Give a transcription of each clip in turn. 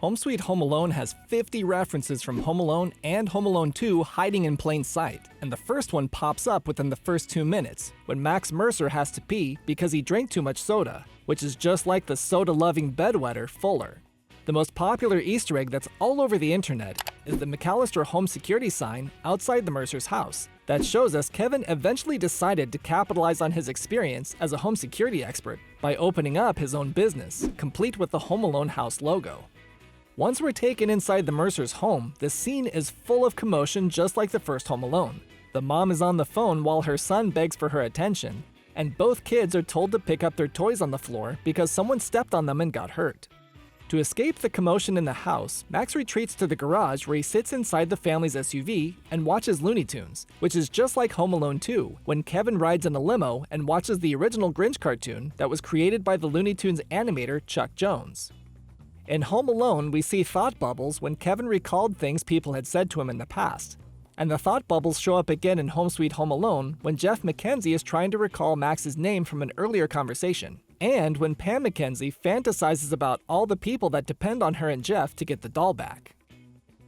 Home Sweet Home Alone has 50 references from Home Alone and Home Alone 2 hiding in plain sight, and the first one pops up within the first 2 minutes, when Max Mercer has to pee because he drank too much soda, which is just like the soda-loving bedwetter Fuller. The most popular Easter egg that's all over the internet is the McAllister home security sign outside the Mercer's house that shows us Kevin eventually decided to capitalize on his experience as a home security expert by opening up his own business, complete with the Home Alone house logo. Once we're taken inside the Mercer's home, the scene is full of commotion just like the first Home Alone. The mom is on the phone while her son begs for her attention, and both kids are told to pick up their toys on the floor because someone stepped on them and got hurt. To escape the commotion in the house, Max retreats to the garage where he sits inside the family's SUV and watches Looney Tunes, which is just like Home Alone 2, when Kevin rides in a limo and watches the original Grinch cartoon that was created by the Looney Tunes animator Chuck Jones. In Home Alone, we see thought bubbles when Kevin recalled things people had said to him in the past. And the thought bubbles show up again in Home Sweet Home Alone when Jeff McKenzie is trying to recall Max's name from an earlier conversation, and when Pam McKenzie fantasizes about all the people that depend on her and Jeff to get the doll back.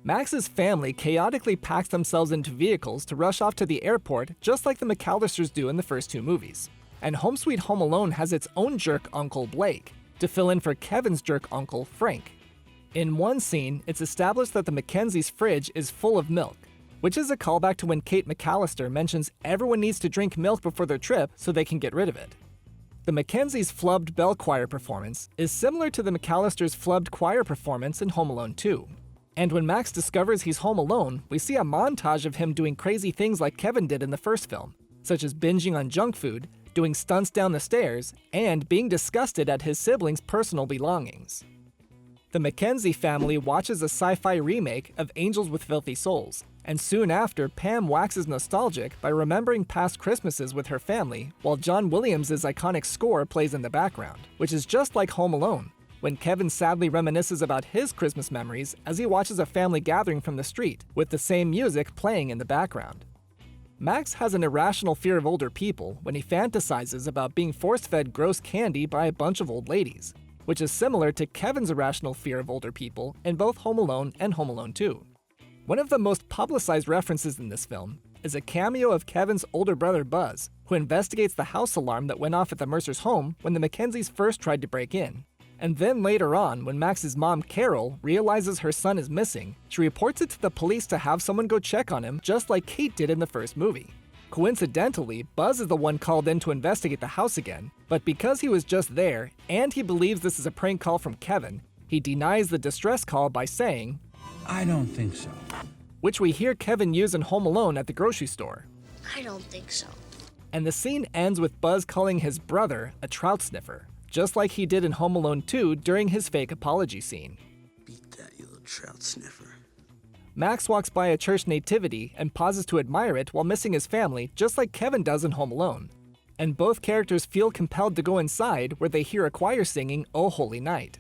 Max's family chaotically packs themselves into vehicles to rush off to the airport just like the McAllisters do in the first 2 movies. And Home Sweet Home Alone has its own jerk uncle Blake, to fill in for Kevin's jerk uncle, Frank. In one scene, it's established that the McKenzie's fridge is full of milk, which is a callback to when Kate McAllister mentions everyone needs to drink milk before their trip so they can get rid of it. The McKenzie's flubbed bell choir performance is similar to the McAllisters' flubbed choir performance in Home Alone 2. And when Max discovers he's home alone, we see a montage of him doing crazy things like Kevin did in the first film, such as binging on junk food, doing stunts down the stairs, and being disgusted at his siblings' personal belongings. The McKenzie family watches a sci-fi remake of Angels with Filthy Souls, and soon after, Pam waxes nostalgic by remembering past Christmases with her family, while John Williams' iconic score plays in the background, which is just like Home Alone, when Kevin sadly reminisces about his Christmas memories as he watches a family gathering from the street, with the same music playing in the background. Max has an irrational fear of older people when he fantasizes about being force-fed gross candy by a bunch of old ladies, which is similar to Kevin's irrational fear of older people in both Home Alone and Home Alone 2. One of the most publicized references in this film is a cameo of Kevin's older brother Buzz, who investigates the house alarm that went off at the Mercer's home when the McKenzies first tried to break in. And then later on, when Max's mom, Carol, realizes her son is missing, she reports it to the police to have someone go check on him, just like Kate did in the first movie. Coincidentally, Buzz is the one called in to investigate the house again, but because he was just there, and he believes this is a prank call from Kevin, he denies the distress call by saying, "I don't think so." Which we hear Kevin use in Home Alone at the grocery store. I don't think so. And the scene ends with Buzz calling his brother a trout sniffer, just like he did in Home Alone 2 during his fake apology scene. Beat that, you little trout sniffer. Max walks by a church nativity and pauses to admire it while missing his family, just like Kevin does in Home Alone. And both characters feel compelled to go inside where they hear a choir singing "O Holy Night."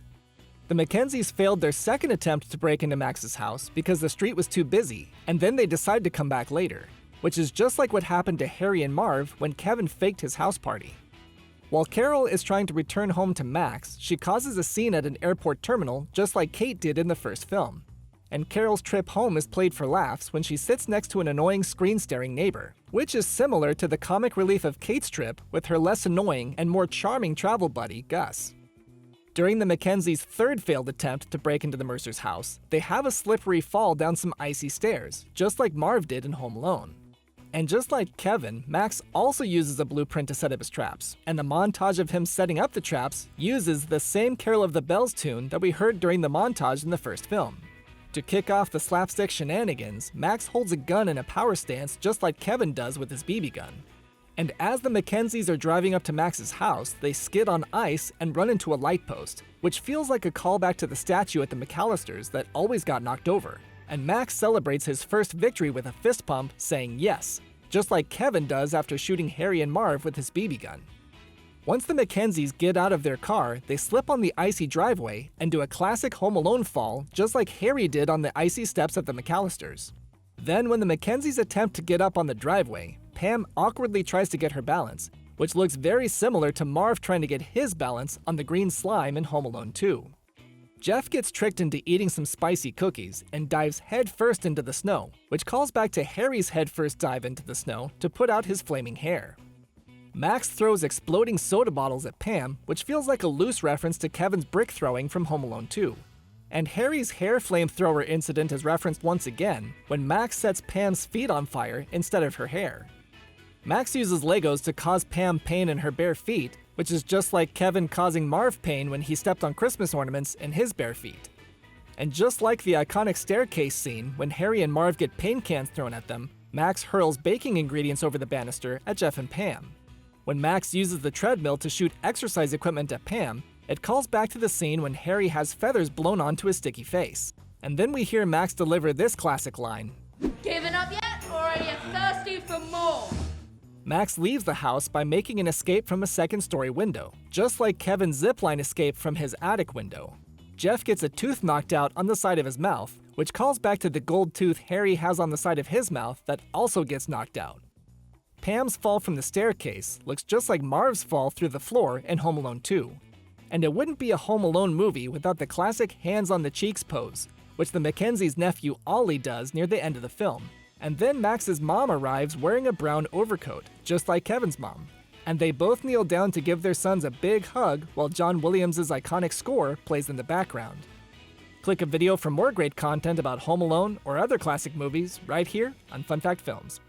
The McKenzies failed their second attempt to break into Max's house because the street was too busy, and then they decide to come back later, which is just like what happened to Harry and Marv when Kevin faked his house party. While Carol is trying to return home to Max, she causes a scene at an airport terminal just like Kate did in the first film. And Carol's trip home is played for laughs when she sits next to an annoying screen-staring neighbor, which is similar to the comic relief of Kate's trip with her less annoying and more charming travel buddy, Gus. During the McKenzies' third failed attempt to break into the Mercer's house, they have a slippery fall down some icy stairs, just like Marv did in Home Alone. And just like Kevin, Max also uses a blueprint to set up his traps, and the montage of him setting up the traps uses the same Carol of the Bells tune that we heard during the montage in the first film. To kick off the slapstick shenanigans, Max holds a gun in a power stance just like Kevin does with his BB gun. And as the McKenzies are driving up to Max's house, they skid on ice and run into a light post, which feels like a callback to the statue at the McAllisters that always got knocked over. And Max celebrates his first victory with a fist pump, saying yes, just like Kevin does after shooting Harry and Marv with his BB gun. Once the McKenzies get out of their car, they slip on the icy driveway and do a classic Home Alone fall, just like Harry did on the icy steps at the McAllisters. Then when the McKenzies attempt to get up on the driveway, Pam awkwardly tries to get her balance, which looks very similar to Marv trying to get his balance on the green slime in Home Alone 2. Jeff gets tricked into eating some spicy cookies and dives headfirst into the snow, which calls back to Harry's headfirst dive into the snow to put out his flaming hair. Max throws exploding soda bottles at Pam, which feels like a loose reference to Kevin's brick throwing from Home Alone 2. And Harry's hair flamethrower incident is referenced once again when Max sets Pam's feet on fire instead of her hair. Max uses Legos to cause Pam pain in her bare feet, which is just like Kevin causing Marv pain when he stepped on Christmas ornaments in his bare feet. And just like the iconic staircase scene when Harry and Marv get paint cans thrown at them, Max hurls baking ingredients over the banister at Jeff and Pam. When Max uses the treadmill to shoot exercise equipment at Pam, it calls back to the scene when Harry has feathers blown onto his sticky face. And then we hear Max deliver this classic line. Given up yet, or are you thirsty for more? Max leaves the house by making an escape from a second-story window, just like Kevin's zipline escape from his attic window. Jeff gets a tooth knocked out on the side of his mouth, which calls back to the gold tooth Harry has on the side of his mouth that also gets knocked out. Pam's fall from the staircase looks just like Marv's fall through the floor in Home Alone 2. And it wouldn't be a Home Alone movie without the classic hands-on-the-cheeks pose, which the Mackenzie's nephew Ollie does near the end of the film. And then Max's mom arrives wearing a brown overcoat, just like Kevin's mom. And they both kneel down to give their sons a big hug while John Williams' iconic score plays in the background. Click a video for more great content about Home Alone or other classic movies right here on Fun Fact Films.